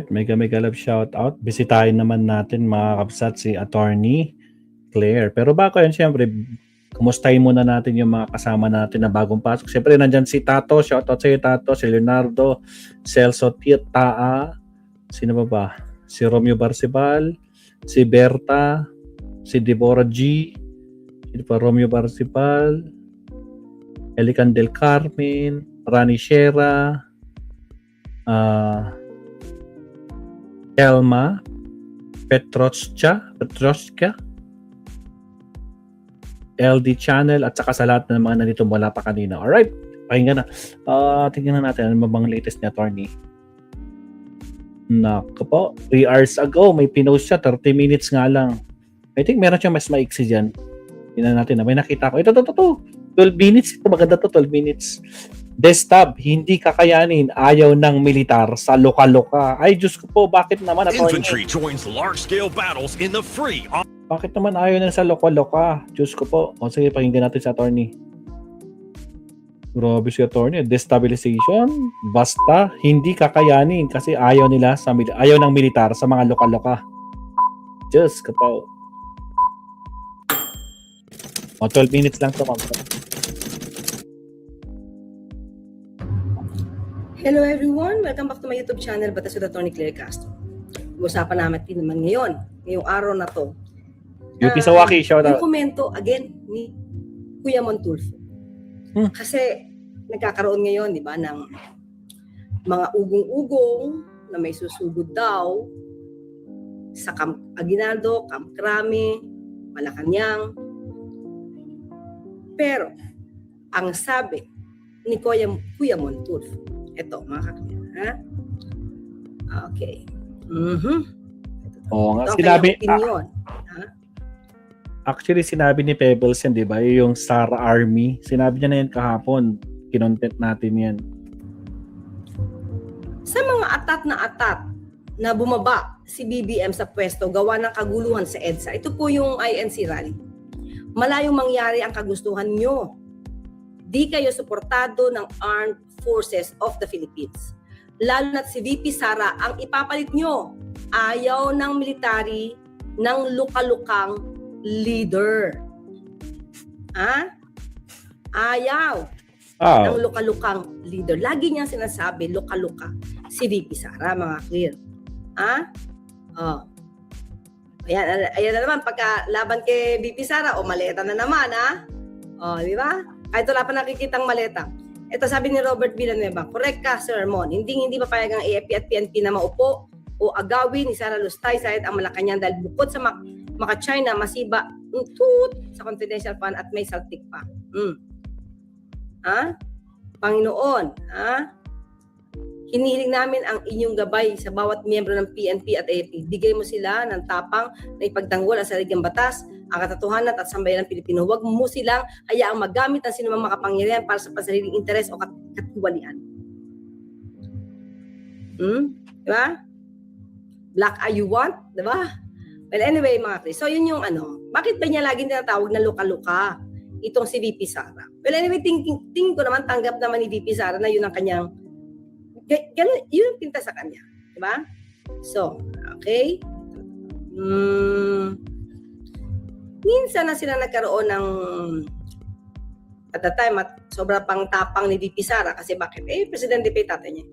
Alright, mega love shout out. Bisitahin naman natin mga kapsat si Attorney Claire. Pero bago yan, syempre, kumustahin muna natin yung mga kasama natin na bagong pasok. Syempre, nandyan si Tato. Shout out sa iyo, Tato. Si Leonardo. Celso Taa. Sino ba? Si Romeo Barcibal. Si Berta. Si Deborah G. Sino pa? Romeo Barcibal. Elican del Carmen. Rani Shera. Elma. Petroska. LD Channel at saka sa lahat ng mga nandito wala pa kanina. Alright, pakinggan na. Tingnan na natin ano bang latest ni Attorney. Naku po, 3 hours ago may pinost siya, 30 minutes nga lang. I think meron siyang mas maiksi dyan. Tingnan natin na may nakita ko. Ito, 12 minutes. Ito maganda to, 12 minutes. Destab, hindi kakayanin, ayaw ng militar sa loka-loka. Ay, Diyos ko po, bakit naman Attorney? Infantry joins large-scale battles in the free. Bakit naman ayaw na sa loka-loka? Diyos ko po. O sige, pakinggan natin sa Attorney. Grabe si Attorney. Destabilization? Basta, hindi kakayanin kasi ayaw nila ayaw ng militar sa mga loka-loka. Diyos ko po. O, 12 minutes lang ito, ma'am. Hello everyone! Welcome back to my YouTube channel, Batas with Attorney Claire Castro. Usapan natin naman ngayong araw na to. UP Sawaki, shout out. Yung komento again ni Kuya Montulfo. Kasi nagkakaroon ngayon, di ba, ng mga ugong-ugong na may susugod daw sa Camp Aguinaldo, Camp Crame, Malacanang. Pero, ang sabi ni Kuya Montulfo, ito, mga kakilala, ha? Okay. Oo nga, ito sinabi, Actually, sinabi ni Pebbles yan, di ba? Yung Star Army. Sinabi niya na yan kahapon. Kinontent natin yan. Sa mga atat na bumaba si BBM sa pwesto, gawa ng kaguluhan sa EDSA, ito po yung INC rally. Malayong mangyari ang kagustuhan nyo. Di kayo suportado ng Armed Forces of the Philippines. Lalo na't si VP Sara ang ipapalit nyo. Ayaw ng military ng luka-lukang leader. Ayaw ng luka-lukang leader. Lagi niyang sinasabi, luka-luka. Si VP Sara, mga clear. Ayan na naman, pagka laban kay VP Sara, maleta na naman, di ba? Kahit wala pa nakikitang maleta. Ito sabi ni Robert Villanueva, correct ka, Sir Mon. Hindi papayag ang AFP at PNP na maupo o agawin ni Sara Lustay sa Malacanang dahil bukod sa Maka-China, masiba sa confidential fund at may saltik pa. Panginoon, hinihiling namin ang inyong gabay sa bawat miyembro ng PNP at AFP. Bigay mo sila ng tapang na ipagtanggol ang saligang batas, ang katotohanan at sambayan ng Pilipino. Huwag mo silang hayaang magamit ng sinumang makapangyarihan para sa pansariling interes o katiwalian. Diba? Black eye you want? Diba? Well, anyway, mga Chris. So, yun yung bakit ba niya laging tinatawag na luka-luka itong si VP Sara? Well, anyway, tingin ko naman, tanggap naman ni VP Sara na yun ang kanyang, yun ang pinta sa kanya. Diba? So, okay. Minsan na sila nagkaroon ng at the time at sobra pang tapang ni VP Sara kasi bakit? Presidente pa yung tatay niya.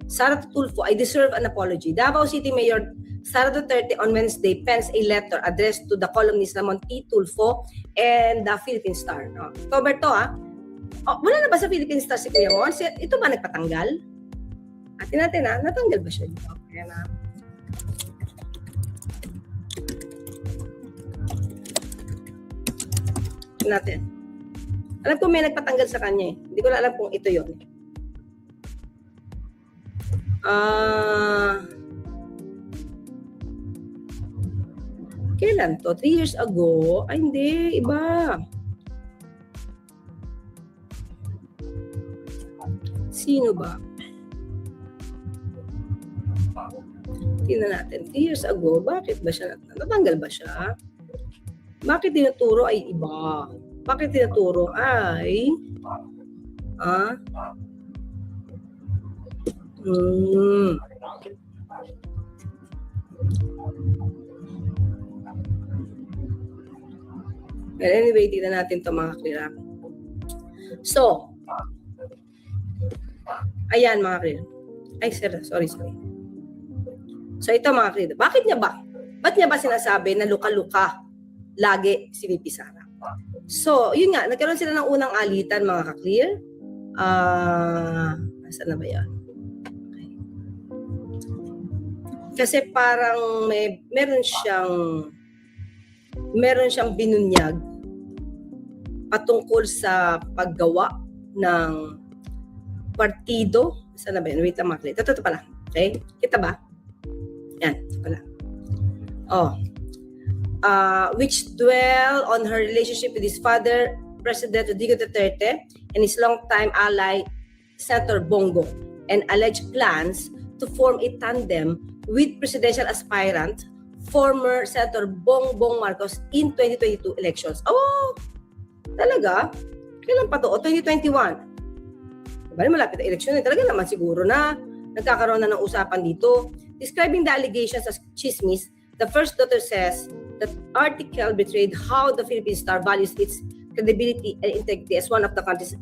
Sara Tulfo, I deserve an apology. Davao City Mayor Sara Duterte on Wednesday pens a letter addressed to the columnist Ramon P. Tulfo and the Philippine Star. October to, wala na ba sa Philippine Star si Kuya Mon? Ito ba nagpatanggal? Atin natin, natanggal ba siya dito? Kaya na. Natin. Alam ko may nagpatanggal sa kanya eh. Hindi ko na alam kung ito yun. Kailan to? 3 years ago? Ay, hindi. Iba. Sino ba? Tingnan natin. 3 years ago, bakit ba siya? Natanggal ba siya? Bakit tinuturo ay iba? Bakit tinuturo ay Well, anyway, tignan natin ito mga clear. So, ayan mga clear. Ay, sorry. So, ito mga clear. Bakit niya ba? Ba't niya ba sinasabi na luka-luka lagi si VP Sara? So, yun nga, nagkaroon sila ng unang alitan mga ka-clear. Nasaan na ba yan? Okay. Kasi parang meron siyang binunyag patungkol sa paggawa ng partido. Saan na ba yan? Wait lang mga clear. Ito pala. Okay? Kita ba? Yan. Ito pala. Which dwell on her relationship with his father, President Rodrigo Duterte, and his longtime ally, Senator Bongo, and alleged plans to form a tandem with presidential aspirant, former Senator Bongbong Marcos in 2022 elections. Oh, talaga? Kailan pa to? 2021. Diba, malapit na eleksyon. Talaga naman siguro na nagkakaroon na ng usapan dito. Describing the allegations as chismis, the first daughter says that article betrayed how the Philippine Star values its credibility and integrity as one of the country's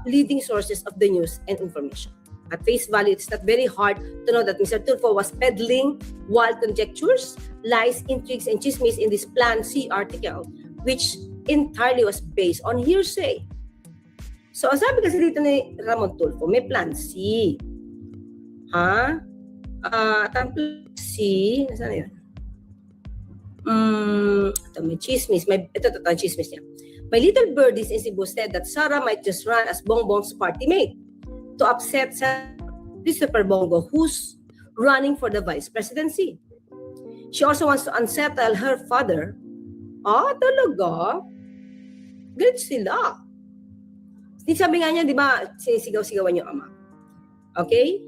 leading sources of the news and information. At face value, it's not very hard to know that Mr. Tulfo was peddling wild conjectures, lies, intrigues, and chismis in this Plan C article, which entirely was based on hearsay. So, ang sabi kasi dito ni Ramon Tulfo, may Plan C. Ha? Ang Plan C, nasaan yun? Ito, may chismis. Ito, chismis niya. My little birdies in Cebu said that Sara might just run as Bongbong's party mate to upset Christopher Bongo, who's running for the vice presidency. She also wants to unsettle her father. Talaga? Galit sila. Sabi nga niya, di ba, sinisigaw-sigawan yung ama. Okay?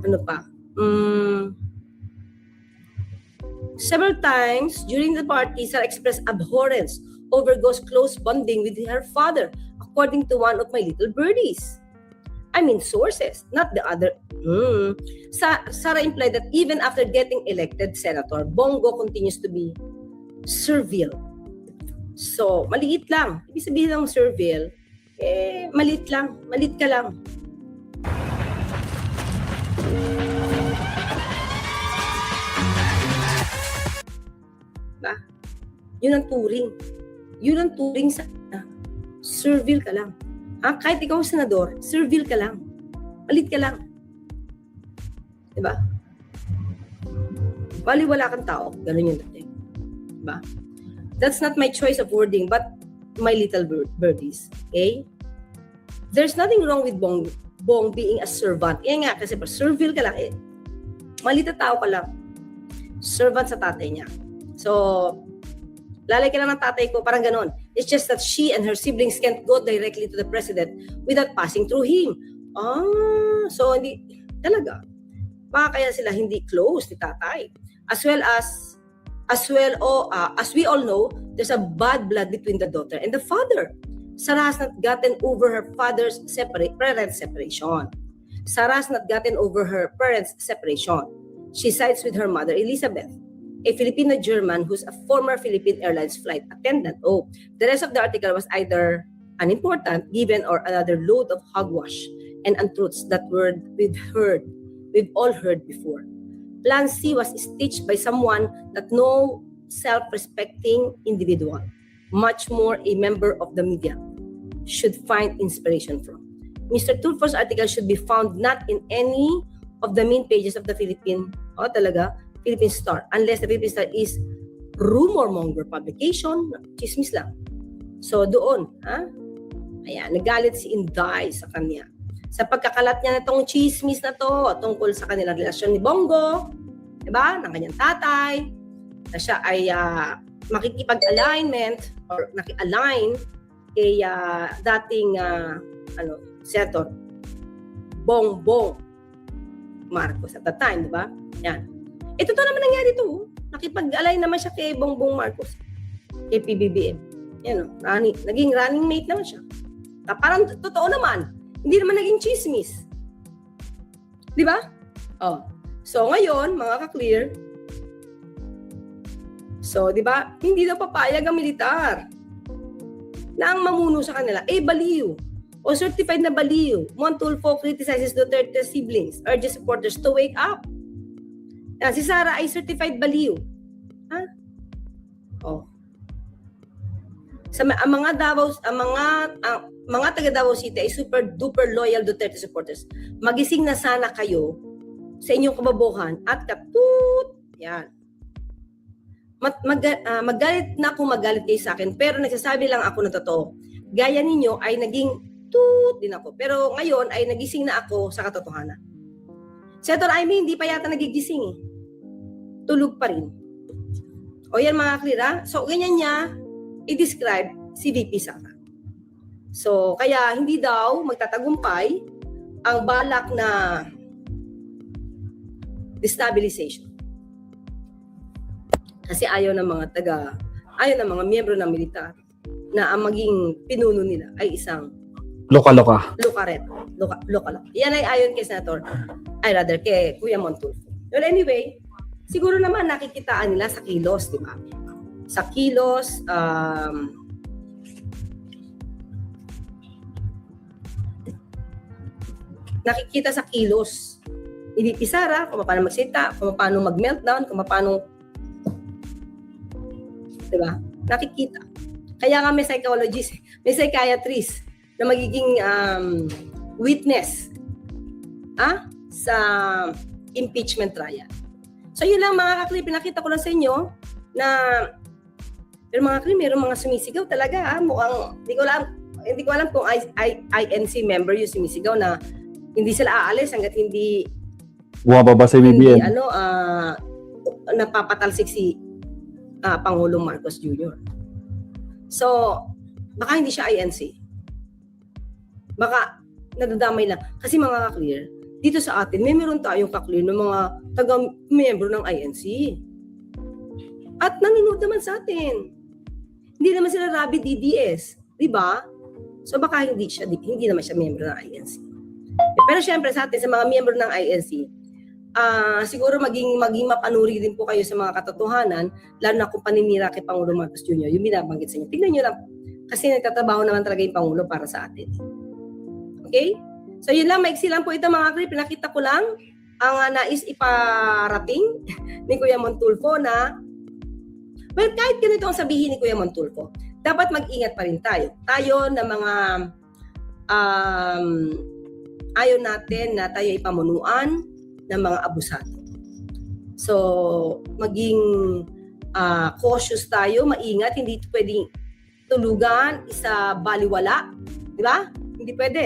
Ano pa? Several times during the party, Sara expressed abhorrence over Go's close bonding with her father, according to one of my little birdies. I mean sources, not the other. Sara implied that even after getting elected senator, Bongo continues to be servile. So, maliit lang. Ibig sabihin ng servile, maliit lang. Maliit ka lang. Ba? Yun ang turing. Yun ang turing sa servile ka lang. Kahit ikaw senador, servile ka lang. Palit ka lang. Diba? Bali wala kang tao. Ganun yung dating. Diba? That's not my choice of wording, but my little birdies. Okay? There's nothing wrong with Bong being a servant. Yan nga, kasi servile ka lang. Malit na tao ka lang. Servant sa tatay niya. So, lalay ka lang ng tatay ko, parang ganon. It's just that she and her siblings can't go directly to the president without passing through him. So hindi, talaga. Baka kaya sila hindi close ni tatay. As we all know, there's a bad blood between the daughter and the father. Sara has not gotten over her father's parents' separation. Sara has not gotten over her parents' separation. She sides with her mother, Elizabeth, a Filipino-German who's a former Philippine Airlines flight attendant. The rest of the article was either unimportant, given, or another load of hogwash and untruths that we've all heard before. Plan C was staged by someone that no self-respecting individual, much more a member of the media, should find inspiration from. Mr. Tulfo's article should be found not in any of the main pages of the Philippine Star, unless the Philippine Star is rumor-monger publication, chismis lang. So doon, ayan, nagalit si Inday sa kanya. Sa pagkakalat niya na itong chismis na to, tungkol sa kanilang relasyon ni Bongo, diba, ng kanyang tatay, na siya ay makikipag-alignment or naki-align kay dating Senator Bongbong Marcos at the time, diba? Yan. Ito to naman nangyari to. Nakipag-align naman siya kay Bongbong Marcos, kay PBBM. Yan, naging running mate naman siya. Parang totoo naman, Hindi naman naging chismis. Di ba? Oh. So ngayon, mga ka-clear, so di ba, hindi daw papayag ang militar na ang mamuno sa kanila, baliw o certified na baliw. Montulfo criticizes Duterte siblings, urges supporters to wake up. Yan, si Sara ay certified baliw. Ha? Oh. Sa mga taga Davao City ay super duper loyal Duterte supporters. Magising na sana kayo sa inyong kababuhan at katut. Yan. Magalit na kung magalit kayo sa akin, pero nagsasabi lang ako na totoo. Gaya ninyo ay naging tut din ako. Pero ngayon ay nagising na ako sa katotohanan. Senator Amy, hindi pa yata nagigising eh. Tulog pa rin. O yan mga klira. So ganyan niya i-describe si VP Sara. So kaya hindi daw magtatagumpay ang balak na destabilization. Kasi ayaw ng mga miyembro ng militar na ang maging pinuno nila ay isang Loka-loka. Loka. Yan ay ayon kay Senator, kay Kuya Montulfo. Well, anyway, siguro naman nakikitaan nila sa kilos, di ba? Sa kilos, nakikita sa kilos ni VP Sara kung paano magsita, kung paano mag-meltdown, kung paano, di ba? Nakikita. Kaya nga may psychologist, may psychiatrist na magiging witness sa impeachment trial. So yun lang mga kakli, pinakita ko lang sa inyo na pero mga kakli, mayroong mga sumisigaw talaga. Mukhang, hindi ko alam kung INC member yung sumisigaw na hindi sila aalis hanggat hindi Bumababa sa BBM. Napapatalsik si Pangulong Marcos Jr. So, baka hindi siya INC. Baka nadadamay lang. Kasi mga ka-clear, dito sa atin, meron tayong ka-clear ng mga taga-membro ng INC. At nanonood naman sa atin. Hindi naman sila Rabi DDS. Diba? So baka hindi naman siya membro ng INC. Pero syempre sa atin, sa mga membro ng INC, siguro maging mapanuri din po kayo sa mga katotohanan, lalo na kung paninira kay Pangulong Marcos Jr., yung binabanggit sa inyo. Tingnan nyo lang, kasi nagtatrabaho naman talaga yung Pangulo para sa atin. Okay? So yun lang, maiksi lang po ito mga klip. Pinakita ko lang ang nais iparating ni Kuya Montulfo na, well, kahit ganito ang sabihin ni Kuya Montulfo, dapat mag-ingat pa rin tayo. Tayo na mga ayaw natin na tayo ipamunuan ng mga abusado. So, maging cautious tayo, maingat, hindi pwedeng tulugan, isa baliwala, di ba? Hindi pwede.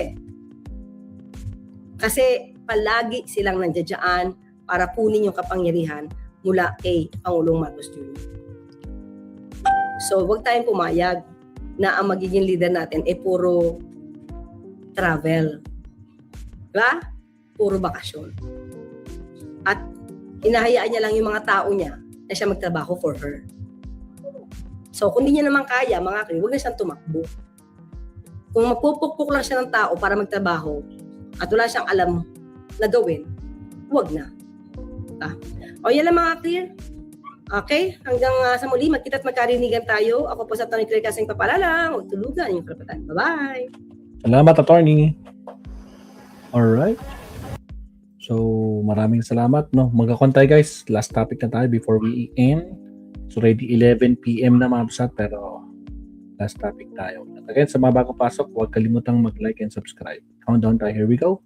Kasi palagi silang nandiyan para kunin yung kapangyarihan mula kay Pangulong Marcos Jr. So, huwag tayong pumayag na ang magiging leader natin ay puro travel. Diba? Puro bakasyon. At hinahayaan niya lang yung mga tao niya na siya magtrabaho for her. So, kung hindi niya naman kaya, mga kaya, huwag na siyang tumakbo. Kung magpupukpuk lang siya ng tao para magtrabaho at wala siyang alam na gawin, huwag na. O yan lang mga clear. Okay? Hanggang sa muli, magkita at magkarinigan tayo. Ako po sa Tony Claire Kasing Papalala. Huwag tulugan yung karapatan. Bye-bye! Salamat, attorney. Alright. So, maraming salamat. No? Magkakontay guys. Last topic na tayo before we end. So, ready 11 PM na mga absat, pero last topic tayo. At again, sa mga bagong pasok, huwag kalimutang mag-like and subscribe. Countdown tayo. Here we go.